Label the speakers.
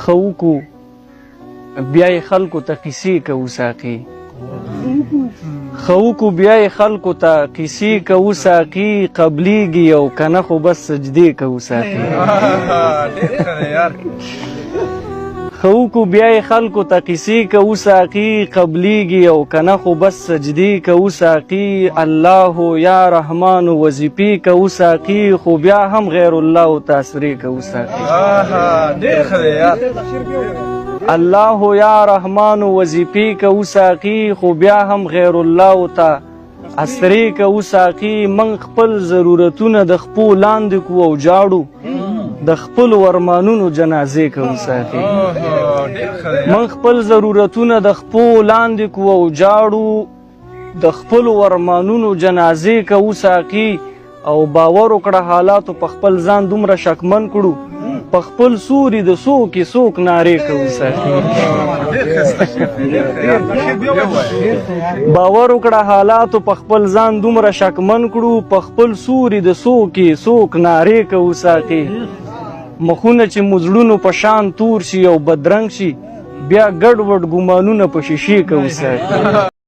Speaker 1: ښه وکړو بیا یې خلکو ته قیسې کوو ساقي ښه وکړو بیا یې خلکو ته قیسې کوو ساقي قبلیږي او که نه خو بس سجدې کوو ساقي ښه وکړو بیا یې خلکو ته قیسې کوو ساقي قبلیږي او که نه خو بس سجدې کوو ساقي الله یا رحمان وظیفې کوو ساقي خو بیا هم غیر الله ته اسرې کوو ساقي الله یا رحمان وظیفې کوو ساقي خو بیا هم غیر الله ته اسرې کوو ساقي من خپل ضرورتونه د خپو لاندې کوو او جاړو د خپل ورمانونو جنازې کوو ساقي من خپل ضرورتونه د خپو لاندې کوو او جاړو د خپل ورمانونو جنازې کوو ساقي او باور وکړه حالاتو په خپل ځان دومره شکمن کړو په خپل سوري د څوک څوک نارې کوو ساقي باور وکړه حالاتو په خپل ځان دومره شکمن کړو په خپل سوري د څوک څوک نارې کوو ساقي مخونه چې مزړونو په شان تور شي او بدرنګ شي بیا ګډوډ ګمانونه په شیشې کوو ساقي